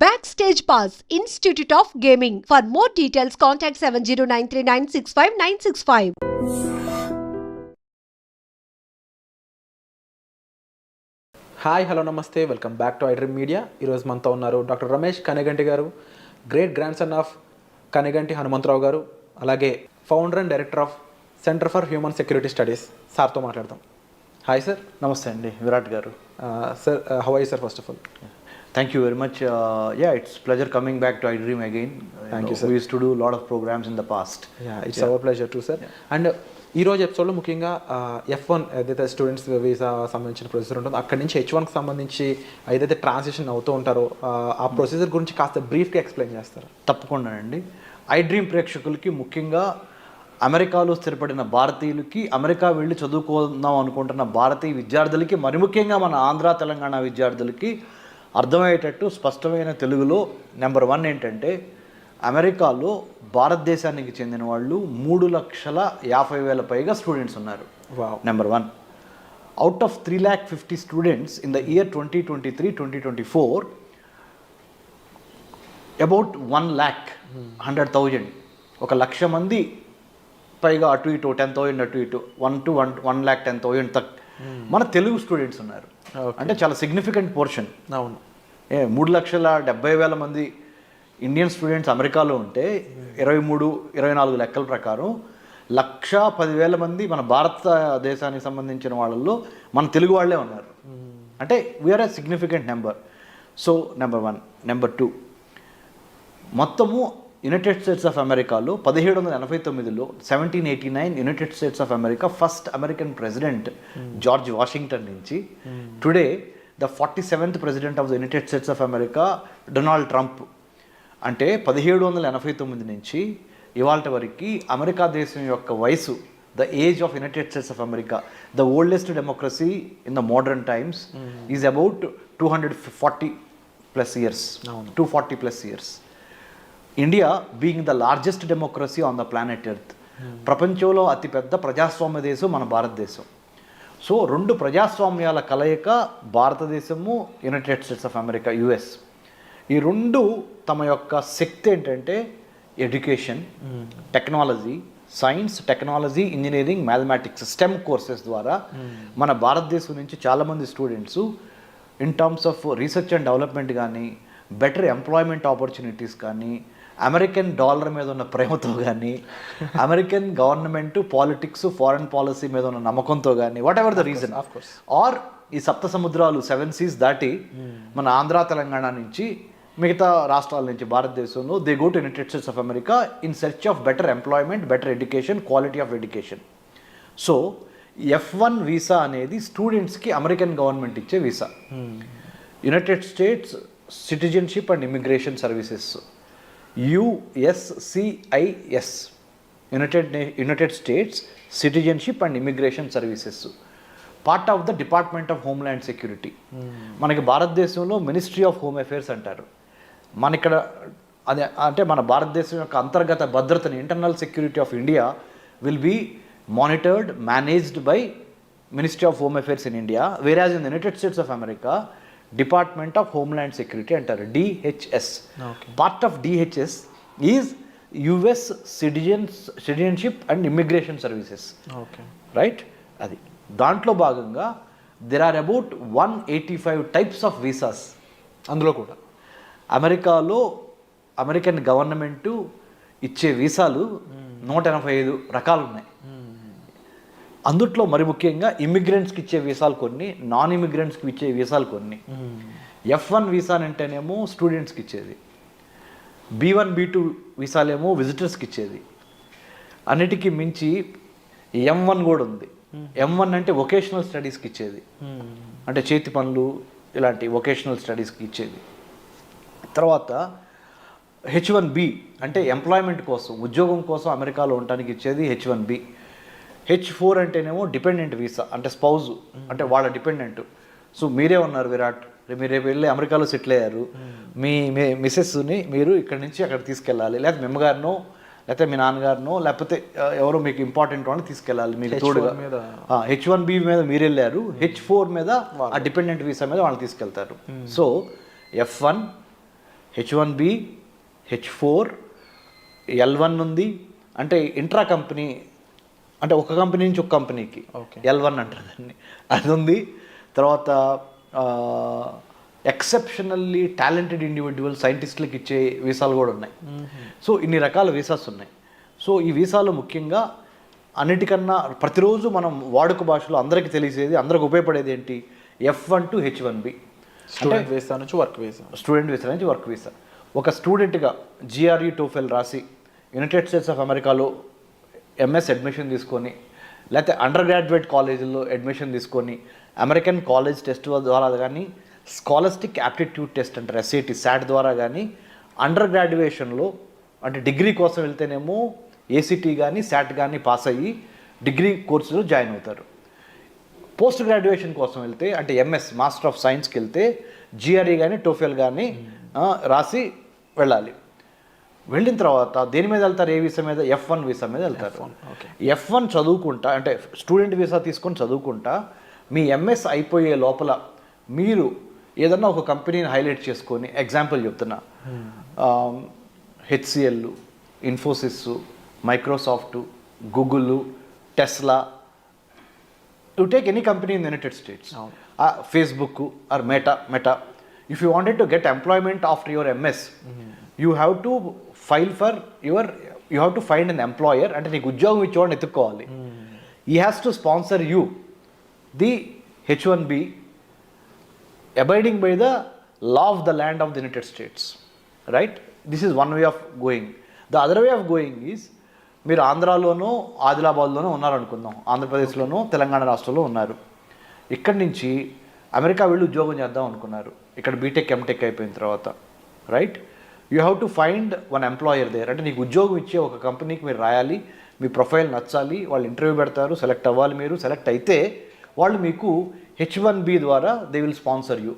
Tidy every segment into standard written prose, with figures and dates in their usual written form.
Backstage Pass, Institute of Gaming. For more details, contact 7093965965965. Hi hello నమస్తే welcome back to iDream media. ఈరోజు మనతో ఉన్నారు doctor Ramesh Kaneganti గారు, great grand son of Kaneganti Hanumantharao గారు, అలాగే founder and director of centre for human security studies. సార్తో మాట్లాడదాం. Hi sir. నమస్తే అండి విరాట్ గారు. Sir how are you sir first of all? Thank you very much. Yeah, it's pleasure coming back to iDream again. Thank you, sir. We used to do a lot of programs in the past. It's our pleasure too, sir. And ఈరోజు ఎపిసోడ్లో ముఖ్యంగా F1 ఏదైతే students visa సంబంధించిన procedure ఉంటుందో అక్కడి నుంచి H1కి సంబంధించి ఏదైతే ట్రాన్సిషన్ అవుతూ ఉంటారో ఆ ప్రొసీజర్ గురించి కాస్త బ్రీఫ్గా ఎక్స్ప్లెయిన్ చేస్తారు? తప్పకుండా అండి. iDream ప్రేక్షకులకి, ముఖ్యంగా అమెరికాలో స్థిరపడిన భారతీయులకి, అమెరికా వెళ్ళి చదువుకుందాం అనుకుంటున్న భారతీయ విద్యార్థులకి, మరి ముఖ్యంగా మన ఆంధ్ర తెలంగాణ విద్యార్థులకి అర్థమయ్యేటట్టు స్పష్టమైన తెలుగులో నెంబర్ 1 ఏంటంటే, అమెరికాలో భారతదేశానికి చెందిన వాళ్ళు 3,50,000 పైగా స్టూడెంట్స్ ఉన్నారు. Number 1. Out of 3,50,000 students in the year 2023-2024, about 1,100,000, 1,00,000 మంది పైగా అటు ఇటు 10,000 అటు ఇటు 1,10,000 తక్ మన తెలుగు స్టూడెంట్స్ ఉన్నారు. అంటే చాలా సిగ్నిఫికెంట్ పోర్షన్. అవును. 3,70,000 మంది ఇండియన్ స్టూడెంట్స్ అమెరికాలో ఉంటే 23-24 లెక్కల ప్రకారం 1,10,000 మంది మన భారతదేశానికి సంబంధించిన వాళ్ళల్లో మన తెలుగు వాళ్ళే ఉన్నారు. అంటే we're a significant number. So number 1. Number 2, మొత్తము యునైటెడ్ స్టేట్స్ ఆఫ్ అమెరికాలో 1789లో 1789 United States of America first American president George Washington నుంచి today the 47th president of the United States of America Donald Trump. అంటే 1789 నుంచి ఇవాళ వరకు America దేశం యొక్క వయసు, the age of United States of America, the oldest democracy in the modern times, is about 240+ years. 240+ years. India being the largest democracy on the planet earth, ప్రపంచంలో అతిపెద్ద ప్రజాస్వామ్య దేశం మన భారతదేశం. సో 2 ప్రజాస్వామ్యాల కలయిక భారతదేశము, United States of America, US. ఈ 2 తమ యొక్క శక్తి ఏంటంటే education, technology, science, technology, engineering, mathematics, STEM courses ద్వారా మన భారతదేశం నుంచి చాలామంది students in terms of research and development కానీ, బెటర్ ఎంప్లాయ్మెంట్ ఆపర్చునిటీస్ కానీ, అమెరికన్ డాలర్ మీద ఉన్న ప్రేమతో కానీ, American government, politics, foreign policy మీద ఉన్న నమ్మకంతో కానీ, whatever the reason, or ఈ సప్త సముద్రాలు 7 seas దాటి మన ఆంధ్ర తెలంగాణ నుంచి మిగతా రాష్ట్రాల నుంచి భారతదేశంలో they go to United States of America in search of better employment, better education, quality of education. So F1 visa అనేది స్టూడెంట్స్కి అమెరికన్ గవర్నమెంట్ ఇచ్చే visa. United states citizenship and immigration services, USCIS, United states citizenship and immigration services, part of the department of homeland security. మనకి భారతదేశంలో ministry of home affairs అంటారు. మన ఇక్కడ అదే అంటే మన భారతదేశం యొక్క అంతర్గత భద్రతని, internal security of India will be monitored, managed by ministry of home affairs in India. Whereas in the United States of America department of homeland security అంటారు, DHS. Part of DHS is US citizenship and immigration services. Right. అది దాంట్లో భాగంగా there are about 185 types of visas. అందులో కూడా అమెరికాలో American government ఇచ్చే వీసాలు 185 రకాలు ఉన్నాయి. అందుట్లో మరి ముఖ్యంగా ఇమిగ్రెంట్స్కి ఇచ్చే వీసాలు కొన్ని, నాన్ ఇమిగ్రెంట్స్కి ఇచ్చే వీసాలు కొన్ని. F1 వీసా అంటేనేమో స్టూడెంట్స్కి ఇచ్చేది, B1, B2 వీసాలేమో విజిటర్స్కి ఇచ్చేది. అన్నిటికీ మించి M1 కూడా ఉంది. M1 అంటే వొకేషనల్ స్టడీస్కి ఇచ్చేది, అంటే చేతి పనులు ఇలాంటి వొకేషనల్ స్టడీస్కి ఇచ్చేది. తర్వాత H1B అంటే ఎంప్లాయ్మెంట్ కోసం, ఉద్యోగం కోసం అమెరికాలో ఉండడానికి ఇచ్చేది H1B. H4 అంటేనేమో డిపెండెంట్ వీసా, అంటే స్పౌజ్, అంటే వాళ్ళ డిపెండెంట్. సో మీరే ఉన్నారు విరాట్, మీరు రేపు వెళ్ళి అమెరికాలో సెటిల్ అయ్యారు, మీ మిసెస్ని మీరు ఇక్కడ నుంచి అక్కడ తీసుకెళ్ళాలి, లేకపోతే మీ అమ్మగారినో లేకపోతే మీ నాన్నగారినో లేకపోతే ఎవరో మీకు ఇంపార్టెంట్ వాళ్ళని తీసుకెళ్ళాలి మీకు తోడుగా. H1B మీద మీరు వెళ్ళారు, H4 మీద ఆ డిపెండెంట్ వీసా మీద వాళ్ళని తీసుకెళ్తారు. So F1, H1B, H4, L1 ఉంది. అంటే ఇంట్రా కంపెనీ, అంటే ఒక కంపెనీ నుంచి ఒక కంపెనీకి L1 అంటారు దాన్ని, అది ఉంది. తర్వాత ఎక్సెప్షనల్లీ టాలెంటెడ్ ఇండివిజువల్ సైంటిస్టులకు ఇచ్చే వీసాలు కూడా ఉన్నాయి. సో ఇన్ని రకాల వీసాస్ ఉన్నాయి. సో ఈ వీసాలు ముఖ్యంగా అన్నిటికన్నా ప్రతిరోజు మనం వాడుక భాషలో అందరికీ తెలిసేది, అందరికి ఉపయోగపడేది ఏంటి, F1 to H1B, student visa నుంచి వర్క్ వీసా. స్టూడెంట్ వీసా నుంచి వర్క్ వీసా. ఒక స్టూడెంట్గా GRE TOEFL రాసి యునైటెడ్ స్టేట్స్ ఆఫ్ అమెరికాలో MS అడ్మిషన్ తీసుకొని, లేకపోతే అండర్ గ్రాడ్యుయేట్ కాలేజీల్లో అడ్మిషన్ తీసుకొని, అమెరికన్ కాలేజ్ టెస్ట్ ద్వారా కానీ, స్కాలస్టిక్ యాప్టిట్యూడ్ టెస్ట్ అంటారు SAT ద్వారా కానీ, అండర్ గ్రాడ్యుయేషన్లో అంటే డిగ్రీ కోసం వెళ్తేనేమో ACT కానీ SAT కానీ పాస్ అయ్యి డిగ్రీ కోర్సులో జాయిన్ అవుతారు. పోస్ట్ గ్రాడ్యుయేషన్ కోసం వెళ్తే అంటే MS మాస్టర్ ఆఫ్ సైన్స్కి వెళ్తే GRE కానీ TOEFL కానీ రాసి వెళ్ళాలి. వెళ్ళిన తర్వాత దేని మీద వెళ్తారు, ఏ వీసా మీద, F1 వీసా మీద వెళ్తారు. F1 చదువుకుంటా అంటే స్టూడెంట్ వీసా తీసుకొని చదువుకుంటా మీ MS అయిపోయే లోపల మీరు ఏదన్నా ఒక కంపెనీని హైలైట్ చేసుకొని, ఎగ్జాంపుల్ చెప్తున్నా, HCL, Infosys, Microsoft, Google, Tesla, you take any company in the United states, Facebook are meta. If you wanted to get employment after your MS, you have to file for you have to find an employer. అంటే నీకు ఉద్యోగం ఇచ్చేవాడిని ఎత్తుక్కోవాలి. ఈ has to sponsor you the H1B abiding by the law of the land of the United States, right? This is one way of going. The other way of going is, మీరు ఆంధ్రాలోనో ఆదిలాబాద్లోనో ఉన్నారనుకుందాం, ఆంధ్రప్రదేశ్లోనో తెలంగాణ రాష్ట్రంలో ఉన్నారు. ఇక్కడి నుంచి అమెరికా వెళ్ళి ఉద్యోగం చేద్దాం అనుకున్నారు. ఇక్కడ బీటెక్ ఎంటెక్ అయిపోయిన తర్వాత, right, you have to find one employer there. అంటే నీకు ఉద్యోగం ఇచ్చే ఒక కంపెనీకి మీరు రాయాలి, మీ ప్రొఫైల్ నచ్చాలి, వాళ్ళు ఇంటర్వ్యూ పెడతారు, సెలెక్ట్ అవ్వాలి. మీరు సెలెక్ట్ అయితే వాళ్ళు మీకు H1B ద్వారా they will sponsor you.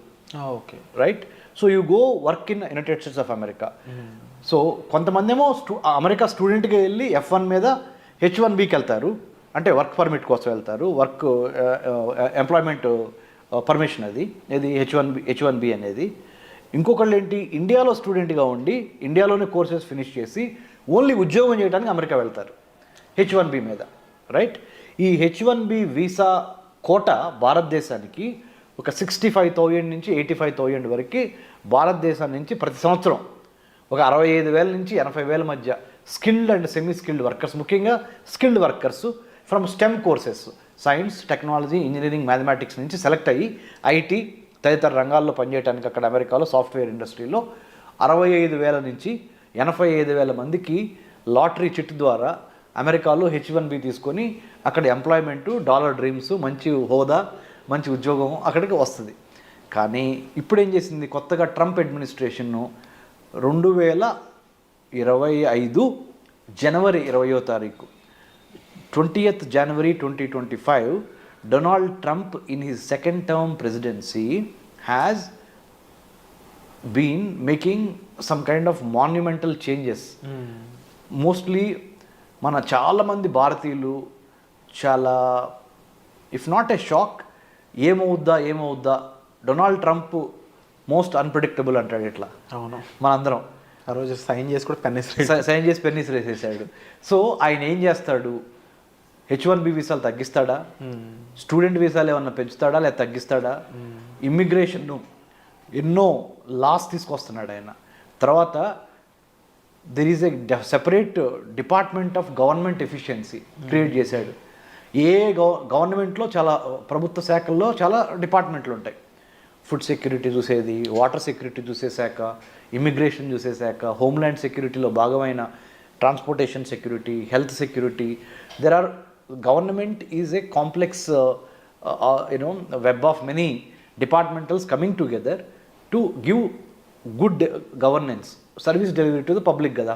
Okay, right. So you go work in United States of America. So కొంతమంది ఏమో అమెరికా స్టూడెంట్గా వెళ్ళి F1 మీద H1Bకి వెళ్తారు, అంటే వర్క్ పర్మిట్ కోసం వెళ్తారు, వర్క్ ఎంప్లాయ్మెంట్ పర్మిషన్ అది H1B అనేది. ఇంకొకళ్ళు ఏంటి, ఇండియాలో స్టూడెంట్గా ఉండి ఇండియాలోనే కోర్సెస్ ఫినిష్ చేసి ఓన్లీ ఉద్యోగం చేయడానికి అమెరికా వెళ్తారు H1B మీద, రైట్. ఈ H1B వీసా కోట భారతదేశానికి ఒక 65,000 నుంచి 85,000 వరకు భారతదేశం నుంచి ప్రతి సంవత్సరం ఒక 65,000 నుంచి 80,000 మధ్య skilled and semi skilled workers, ముఖ్యంగా skilled workers from STEM courses, science, technology, engineering, mathematics నుంచి సెలెక్ట్ అయ్యి IT తదితర రంగాల్లో పనిచేయడానికి అక్కడ అమెరికాలో సాఫ్ట్వేర్ ఇండస్ట్రీలో 65,000 నుంచి 85,000 మందికి లాటరీ చిట్ ద్వారా అమెరికాలో H1B తీసుకొని అక్కడ ఎంప్లాయ్మెంటు, డాలర్ డ్రీమ్స్, మంచి హోదా, మంచి ఉద్యోగం అక్కడికి వస్తుంది. కానీ ఇప్పుడు ఏం చేసింది, కొత్తగా ట్రంప్ అడ్మినిస్ట్రేషన్ను 2025 జనవరి 20వ తారీఖు 20th January 2025, Donald Trump in his second term presidency has been making some kind of monumental changes. Mostly మన చాలామంది భారతీయులు చాలా, ఇఫ్ నాట్ ఏ షాక్, ఏమవుద్దా డొనాల్డ్ ట్రంప్ మోస్ట్ అన్ప్రెడిక్టబుల్ అంటాడు ఇట్లా. అవును, మనందరం ఆ రోజు సైన్ చేసి కూడా సైన్ చేసి పెన్నిస్ వేసేసాడు. సో ఆయన ఏం చేస్తాడు, H1B వీసాలు తగ్గిస్తాడా, స్టూడెంట్ వీసాలు ఏమన్నా పెంచుతాడా లేదా తగ్గిస్తాడా, ఇమ్మిగ్రేషన్ ఎన్నో లాస్ తీసుకొస్తున్నాడు ఆయన. తర్వాత there is a separate department of government efficiency create చేశాడు. గవర్నమెంట్లో చాలా ప్రభుత్వ శాఖల్లో చాలా డిపార్ట్మెంట్లు ఉంటాయి. ఫుడ్ సెక్యూరిటీ చూసేది, వాటర్ సెక్యూరిటీ చూసే శాఖ, ఇమ్మిగ్రేషన్ చూసే శాఖ, హోమ్ల్యాండ్ సెక్యూరిటీలో భాగమైన transportation security, health security. There are government is a complex web of many departmentals coming together to give good governance, service delivery to the public కదా.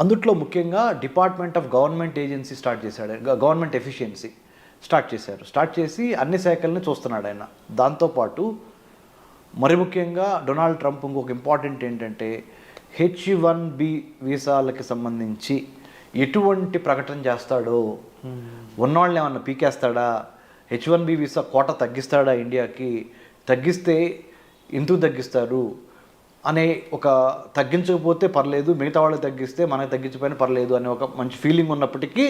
అందుట్లో ముఖ్యంగా department of government agency start చేశాడు, government efficiency start చేసి అన్ని శాఖల్ని చూస్తున్నాడు ఆయన. దాంతోపాటు మరి ముఖ్యంగా డొనాల్డ్ ట్రంప్ ఇంకొక ఇంపార్టెంట్ ఏంటంటే, H1B వీసాలకి సంబంధించి ఎటువంటి ప్రకటన చేస్తాడో, ఉన్నవాళ్ళని ఏమన్నా పీకేస్తాడా, H1B వీసా కోట తగ్గిస్తాడా ఇండియాకి, తగ్గిస్తే ఎందుకు తగ్గిస్తారు, అనే ఒక తగ్గించకపోతే పర్లేదు, మిగతా వాళ్ళకి తగ్గిస్తే మనకి తగ్గించకపోయినా పర్లేదు అనే ఒక మంచి ఫీలింగ్ ఉన్నప్పటికీ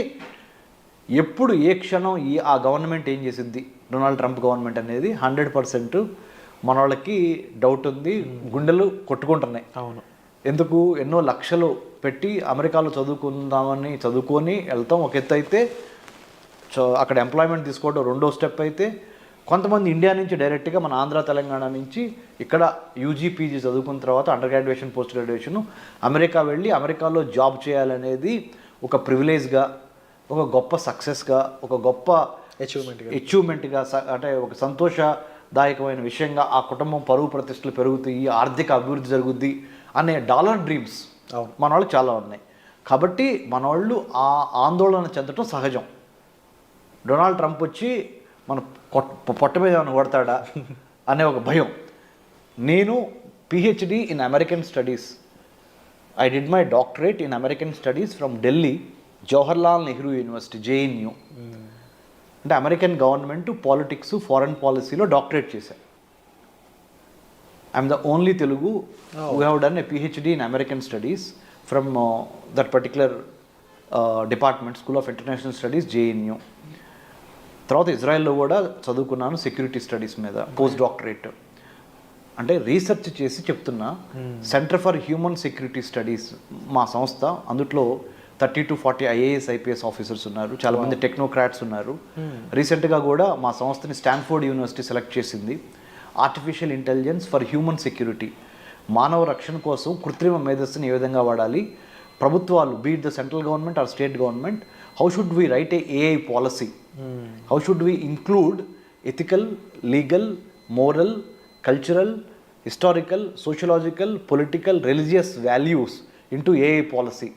ఎప్పుడు ఏ క్షణం ఆ గవర్నమెంట్ ఏం చేసింది, డొనాల్డ్ ట్రంప్ గవర్నమెంట్ అనేది 100% మన వాళ్ళకి డౌట్ ఉంది, గుండెలు కొట్టుకుంటున్నాయి. అవును. ఎందుకు ఎన్నో లక్షలు పెట్టి అమెరికాలో చదువుకొని వెళ్తాం ఒక ఎత్తు అయితే, అక్కడ ఎంప్లాయ్మెంట్ తీసుకోవడం రెండో స్టెప్ అయితే, కొంతమంది ఇండియా నుంచి డైరెక్ట్గా మన ఆంధ్ర తెలంగాణ నుంచి ఇక్కడ యూజీ పీజీ చదువుకున్న తర్వాత under graduation post graduation America వెళ్ళి అమెరికాలో జాబ్ చేయాలనేది ఒక ప్రివిలేజ్గా, ఒక గొప్ప సక్సెస్గా, ఒక గొప్ప అచీవ్మెంట్గా, అంటే ఒక సంతోషదాయకమైన విషయంగా ఆ కుటుంబం పరువు ప్రతిష్టలు పెరుగుతాయి, ఆర్థిక అభివృద్ధి జరుగుద్ది అనే డాలర్ డ్రీమ్స్ మన వాళ్ళు చాలా ఉన్నాయి. కాబట్టి మన వాళ్ళు ఆ ఆందోళన చెందటం సహజం. డొనాల్డ్ ట్రంప్ వచ్చి మన పొట్ట మీద ఏమైనా కొడతాడా అనే ఒక భయం. నేను PhD in American studies, I did my doctorate in American studies from Delhi Jawaharlal Nehru university JNU. అంటే అమెరికన్ గవర్నమెంట్ పాలిటిక్స్ ఫారెన్ పాలసీలో డాక్టరేట్ చేశాను. I'm the only Telugu who have done a PhD in American studies from that particular department, School of International Studies, JNU. తర్వాత ఇజ్రాయెల్లో కూడా చదువుకున్నాను security studies మీద post doctorate. అంటే research చేసి చెప్తున్నా. Centre for human security studies మా సంస్థ, అందులో 30 to 40 IAS IPS ఆఫీసర్స్ ఉన్నారు, చాలామంది టెక్నోక్రాట్స్ ఉన్నారు. రీసెంట్గా కూడా మా సంస్థని స్టాన్ఫోర్డ్ యూనివర్సిటీ సెలెక్ట్ చేసింది. Artificial intelligence for human security, మానవ రక్షణ కోసం కృత్రిమ మేధస్సుని ఏ విధంగా వాడాలి, ప్రభుత్వాలు beat the central government or state government, how should we write A AI policy, how should we include ethical, legal, moral, cultural, historical, sociological, political, religious values into AI policy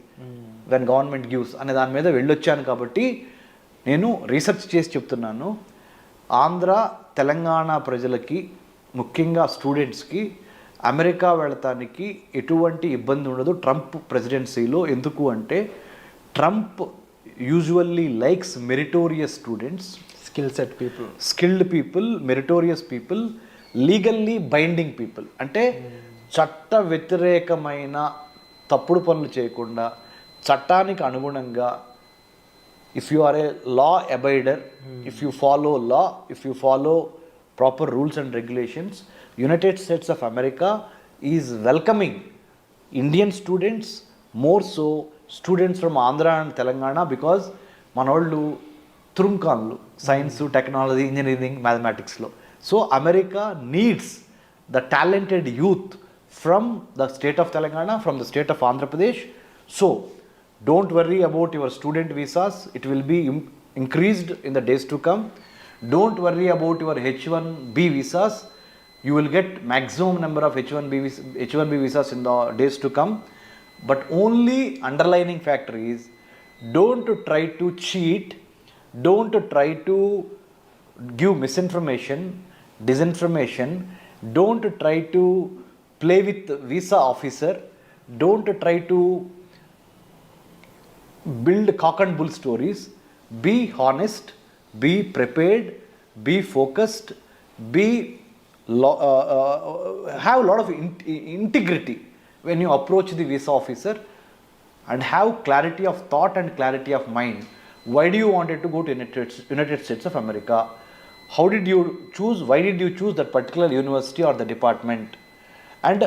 when government gives అనే దాని మీద వెళ్ళొచ్చాను. కాబట్టి నేను research చేసి చెప్తున్నాను. ఆంధ్ర తెలంగాణ ప్రజలకి, ముఖ్యంగా స్టూడెంట్స్కి అమెరికా వెళతానికి ఎటువంటి ఇబ్బంది ఉండదు ట్రంప్ ప్రెసిడెన్సీలో. ఎందుకు అంటే Trump usually likes meritorious students, skilled people, meritorious people, legally binding people. అంటే చట్ట వ్యతిరేకమైన తప్పుడు పనులు చేయకుండా చట్టానికి అనుగుణంగా, if you are a law abider, if you follow law, if you follow proper rules and regulations, United States of America is welcoming Indian students, more so students from Andhra and Telangana, because మన వాళ్ళు తురుంకాన్లు science, technology, engineering, మ్యాథమెటిక్స్లో. So America needs the talented youth from the state of Telangana, from the state of Andhra Pradesh. So don't worry about your student visas, it will be increased in the days to come. Don't worry about your H1B visas, you will get maximum number of H1B visas in the days to come. But only underlining factor is, don't try to cheat, don't try to give misinformation, disinformation, don't try to play with visa officer, don't try to build cock and bull stories. Be honest, be prepared, be focused, have a lot of integrity when you approach the visa officer, and have clarity of thought and clarity of mind. Why do you wanted to go to United States of America? How did you choose? Why did you choose that particular university or the department? And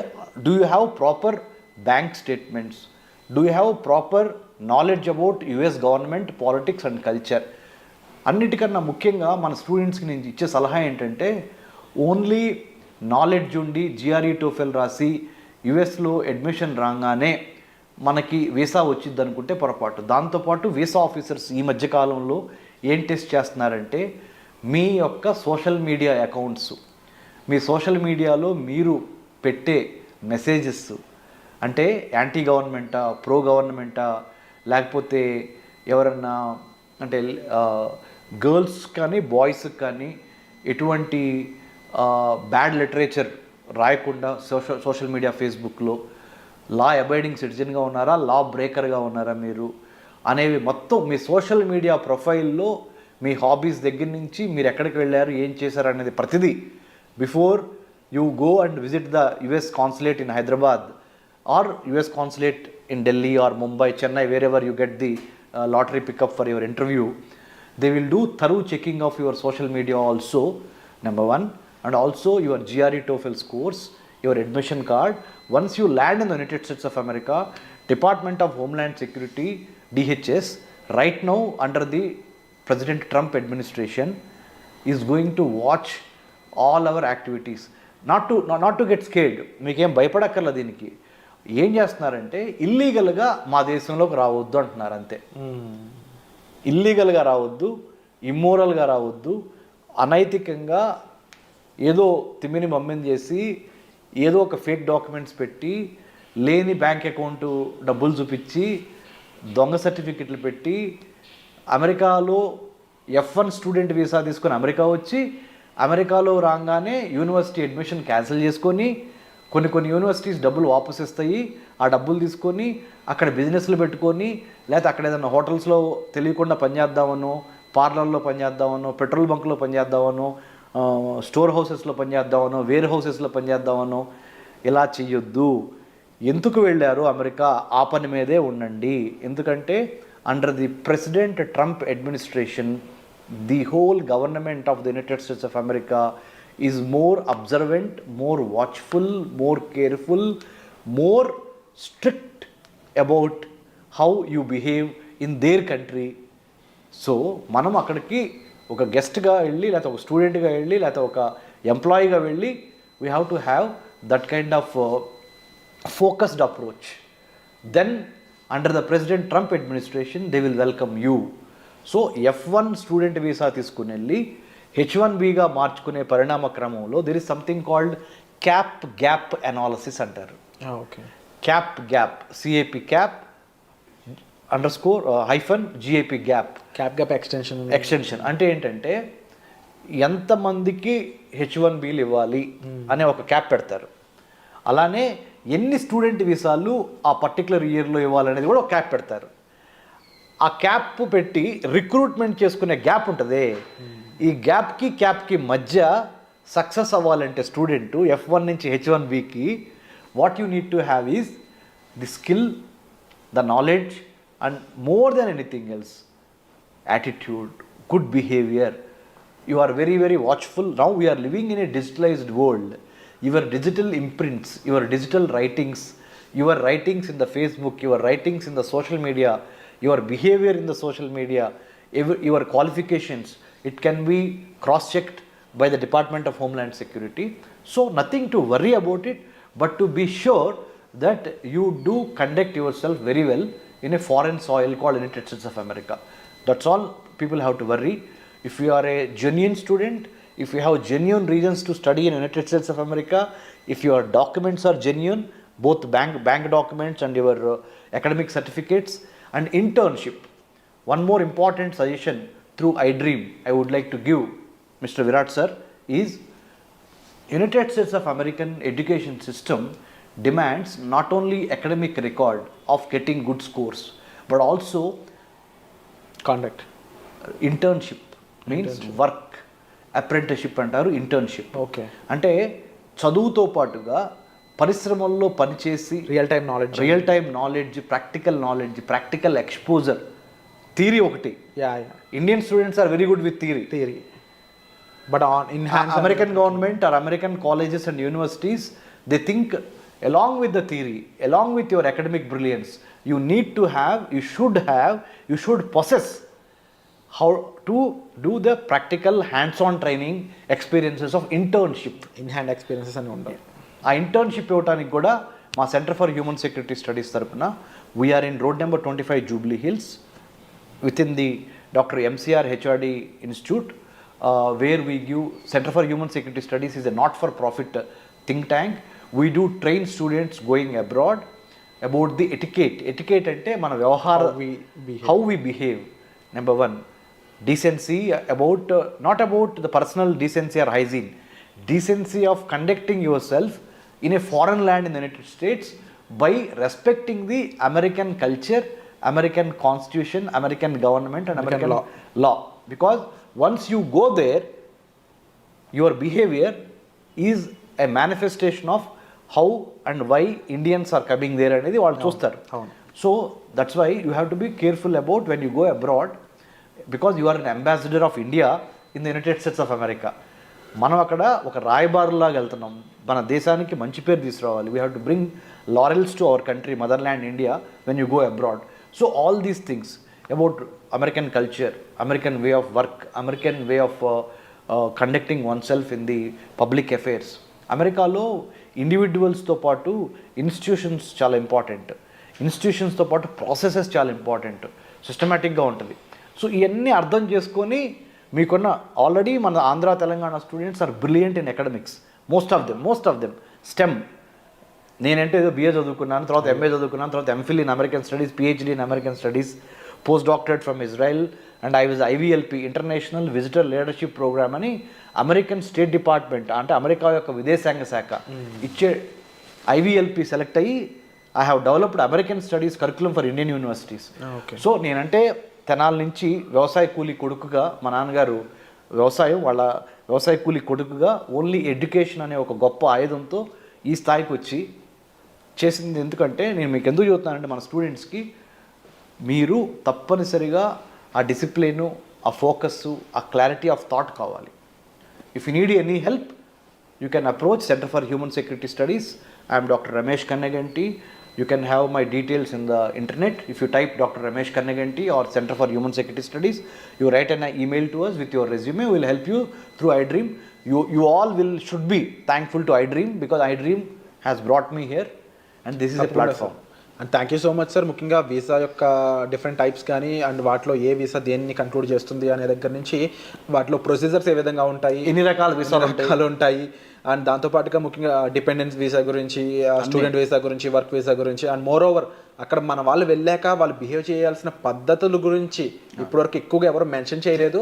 do you have proper bank statements? Do you have proper knowledge about US government, politics and culture? అన్నిటికన్నా ముఖ్యంగా మన స్టూడెంట్స్కి నేను ఇచ్చే సలహా ఏంటంటే, only knowledge ఉండి GRE TOEFL రాసి యుఎస్లో అడ్మిషన్ రాగానే మనకి వీసా వచ్చింది అనుకుంటే పొరపాటు. దాంతోపాటు వీసా ఆఫీసర్స్ ఈ మధ్యకాలంలో ఏం టెస్ట్ చేస్తున్నారంటే, మీ యొక్క సోషల్ మీడియా అకౌంట్స్, మీ సోషల్ మీడియాలో మీరు పెట్టే మెసేజెస్ అంటే యాంటీ గవర్నమెంటా, ప్రో గవర్నమెంటా, లేకపోతే ఎవరన్నా అంటే గర్ల్స్ కానీ బాయ్స్కి కానీ ఎటువంటి బ్యాడ్ లిటరేచర్ రాయకుండా సోషల్ మీడియా, ఫేస్బుక్లో లా అబైడింగ్ సిటిజన్గా ఉన్నారా, లా బ్రేకర్గా ఉన్నారా మీరు అనేవి మొత్తం మీ సోషల్ మీడియా ప్రొఫైల్లో మీ హాబీస్ దగ్గర నుంచి మీరు ఎక్కడికి వెళ్ళారు, ఏం చేశారు అనేది ప్రతిదీ before you go and visit the US consulate in Hyderabad or US consulate in Delhi or Mumbai, Chennai, wherever you get the lottery pickup for your interview, they will do thorough checking of your social media also, number one, and also your GRE TOEFL scores, your admission card. Once you land in the United States of America, Department of Homeland Security, DHS, right now under the President Trump administration, is going to watch all our activities. Not to get scared. మీకేం భయపడక్కర్ల దీనికి. ఏం చేస్తున్నారంటే ఇల్లీగల్గా మా దేశంలోకి రావద్దు అంటున్నారు అంతే. ఇల్లీగల్గా రావద్దు, ఇమ్మోరల్గా రావద్దు, అనైతికంగా ఏదో తిమ్మిని మమ్మిని చేసి ఏదో ఒక ఫేక్ డాక్యుమెంట్స్ పెట్టి లేని బ్యాంక్ అకౌంట్ డబ్బులు చూపించి దొంగ సర్టిఫికెట్లు పెట్టి అమెరికాలో F1 స్టూడెంట్ వీసా తీసుకొని అమెరికా వచ్చి అమెరికాలో రాగానే యూనివర్సిటీ అడ్మిషన్ క్యాన్సిల్ చేసుకొని కొన్ని యూనివర్సిటీస్ డబ్బులు వాపస్ ఇస్తాయి. ఆ డబ్బులు తీసుకొని అక్కడ బిజినెస్లు పెట్టుకొని లేకపోతే అక్కడ ఏదైనా హోటల్స్లో తెలియకుండా పనిచేద్దామనో, పార్లర్లో పనిచేద్దామనో, పెట్రోల్ బంక్లో పనిచేద్దామనో, స్టోర్ హౌసెస్లో పనిచేద్దామనో, వేర్ హౌసెస్లో పనిచేద్దామనో ఇలా చెయ్యొద్దు. ఎందుకు వెళ్ళారు అమెరికా? ఆ పని మీదే ఉండండి. ఎందుకంటే under the president Trump administration, the whole government of the United States of America is more observant, more watchful, more careful, more strict about how you behave in their country. So మనం అక్కడికి ఒక గెస్ట్గా వెళ్ళి లేకపోతే ఒక స్టూడెంట్గా వెళ్ళి లేకపోతే ఒక ఎంప్లాయీగా వెళ్ళి we have to have that kind of focused approach. Then under the president Trump administration they will welcome you. So F1 student visa తీసుకుని వెళ్ళి H1Bగా మార్చుకునే పరిణామ క్రమంలో there is something called cap gap analysis అంటారు. Okay. Cap gap, CAP cap _GAP gap. Cap gap extension అంటే ఏంటంటే ఎంతమందికి H1Bలు ఇవ్వాలి అనే ఒక క్యాప్ పెడతారు. అలానే ఎన్ని స్టూడెంట్ వీసాలు ఆ పర్టికులర్ ఇయర్లో ఇవ్వాలనేది కూడా ఒక క్యాప్ పెడతారు. ఆ క్యాప్ పెట్టి రిక్రూట్మెంట్ చేసుకునే గ్యాప్ ఉంటుంది. ఈ క్యాప్కి మధ్య సక్సెస్ అవ్వాలంటే స్టూడెంట్ F1 నుంచి H1Bకి what you need to have is the skill, the knowledge and more than anything else attitude, good behaviour. You are very, very watchful. Now we are living in a digitalized world. Your digital imprints, your digital writings, your writings in the Facebook, your writings in the social media, your behavior in the social media, your qualifications, it can be cross-checked by the Department of Homeland Security. So nothing to worry about it, but to be sure that you do conduct yourself very well in a foreign soil called United States of America. That's all people have to worry. If you are a genuine student, if you have genuine reasons to study in United States of America, if your documents are genuine, both bank documents and your academic certificates and internship. One more important suggestion through iDream I would like to give Mr. Virat sir is United States of American education system demands not only academic record of getting good scores but also conduct. internship means work, apprenticeship అంటారు, internship. Okay. అంటే చదువుతో పాటుగా పరిశ్రమల్లో పనిచేసి real time knowledge, practical exposure. Theory ఒకటి, Indian students are very good with theory but in American government or American colleges and universities they think along with the theory, along with your academic brilliance, you should possess how to do the practical hands-on training experiences of internship. In hand experiences అని ఉండాలి. ఆ internship ఇవ్వడానికి కూడా మా centre for human security studies తరపున we're in road number 25 Jubilee Hills with in the doctor MCR HRD institute where we give. Centre for human security studies is a not for profit think tank. We do train students going abroad about the etiquette అంటే మన వ్యవహార, how we behave. Number 1 decency, about not about the personal decency or hygiene, decency of conducting yourself in a foreign land in the United States by respecting the American culture, American constitution, American government and American law. Because once you go there, your behavior is a manifestation of how and why Indians are coming there అనేది వాళ్ళు చూస్తారు. So that's why you have to be careful about when you go abroad, because you are an ambassador of India in the United States of America. మనం అక్కడ ఒక రాయబారులాగా వెళ్తున్నాం, మన దేశానికి మంచి పేరు తీసుకురావాలి. We have to bring laurels to our country, mother land India, when you go abroad. So all these things about American culture, American way of work, American way of conducting one self in the public affairs. అమెరికాలో ఇండివిజువల్స్తో పాటు institutions చాలా important, ఇన్స్టిట్యూషన్స్తో పాటు processes చాలా important, సిస్టమేటిక్గా ఉంటుంది. So ఇవన్నీ అర్థం చేసుకొని మీకున్న ఆల్రెడీ మన Andhra Telangana students are brilliant in academics, most of them STEM. నేనంటే ఏదో బిఏ చదువుకున్నాను, తర్వాత ఎంఏ చదువుకున్నాను, తర్వాత MPhil in American studies, PhD in American studies, post doctorate from Israel, and I was IVLP international visitor leadership programme అని American state department అంటే America యొక్క విదేశాంగ శాఖ ఇచ్చే ఐవీఎల్పి సెలెక్ట్ అయ్యి I have developed American studies curriculum for Indian universities. So నేనంటే తెనాల నుంచి వ్యవసాయ కూలీ కొడుకుగా, మా నాన్నగారు వ్యవసాయ కూలీ కొడుకుగా ఓన్లీ ఎడ్యుకేషన్ అనే ఒక గొప్ప ఆయుధంతో ఈ స్థాయికి వచ్చి చేసింది. ఎందుకంటే నేను మీకు ఎందుకు చెబుతున్నానంటే మన స్టూడెంట్స్కి మీరు తప్పనిసరిగా ఆ డిసిప్లిను, ఆ ఫోకస్సు, ఆ క్లారిటీ ఆఫ్ థాట్ కావాలి. If you need any help you can approach centre for human security studies. I'm doctor Ramesh Kanneganti. You can have my details in the internet. If you type Dr. Ramesh Kannaganti or Center for Human Security Studies, you write an email to us with your resume. We will help you through iDream. You all should be thankful to iDream because iDream has brought me here and this is a platform. And thank you so much sir. ముఖ్యంగా visa యొక్క different types కానీ and వాటిలో ఏ visa దేన్ని conclude చేస్తుంది అనే దగ్గర నుంచి వాటిలో ప్రొసీజర్స్ ఏ విధంగా ఉంటాయి, ఎన్ని రకాల వీసాలు ఉంటాయి, అండ్ దాంతోపాటుగా ముఖ్యంగా డిపెండెన్స్ వీసా గురించి, స్టూడెంట్ వీసా గురించి, వర్క్ వీసా గురించి, అండ్ మోర్ ఓవర్ అక్కడ మన వాళ్ళు వెళ్ళాక వాళ్ళు బిహేవ్ చేయాల్సిన పద్ధతుల గురించి ఇప్పటివరకు ఎక్కువగా ఎవరు మెన్షన్ చేయలేదు.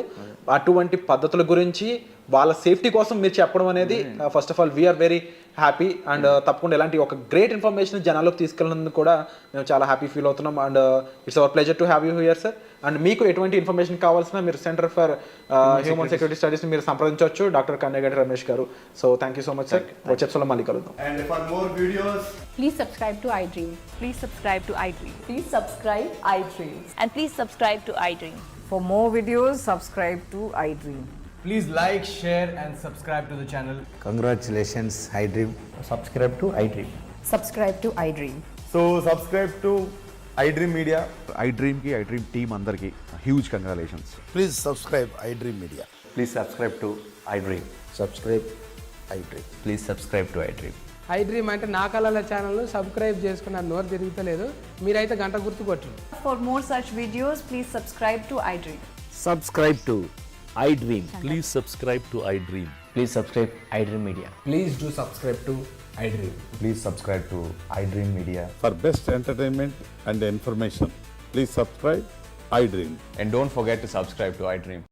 అటువంటి పద్ధతుల గురించి వాళ్ళ సేఫ్టీ కోసం మీరు చెప్పడం అనేది first of all we're very happy. And తప్పకుండా ఇలాంటి ఒక గ్రేట్ ఇన్ఫర్మేషన్ జనాల్లోకి తీసుకెళ్ళినందుకు కూడా మేము చాలా హ్యాపీ ఫీల్ అవుతున్నాం. And it's our pleasure to have you here sir. And మీకు ఎటువంటి ఇన్ఫర్మేషన్ కావాల్సిన మీరు సెంటర్ ఫర్ హ్యూమన్ సెక్యూరిటీ స్టడీస్ని మీరు సంప్రదించవచ్చు, డాక్టర్ కన్నెగంటి రమేష్ గారు. So thank you so much sir. వచ్చే ఎపిసోడ్లో మళ్ళీ కలుద్దాం. And for more videos, Please subscribe to iDream. Please subscribe to iDream. Please subscribe iDream. And please subscribe to iDream. For more videos, subscribe to iDream. please like, share and subscribe to the channel. Congratulations, iDream. subscribe to iDream. Subscribe to iDream. So subscribe to iDream Media. iDream ki iDream team andarki huge congratulations. Please subscribe iDream Media. Please subscribe to iDream. Subscribe iDream. Please subscribe to iDream. iDream అంటే నా కళల channel subscribe చేసుకున్న నోరు తిరుగుతలేదు, మీరైతే గంట గుర్తు కొట్టండి. For more such videos, please subscribe to iDream. Subscribe to iDream. Please subscribe to iDream. Please subscribe iDream Media. Please do subscribe to iDream. Please subscribe to iDream Media. For best entertainment and information, please subscribe iDream. And don't forget to subscribe to iDream.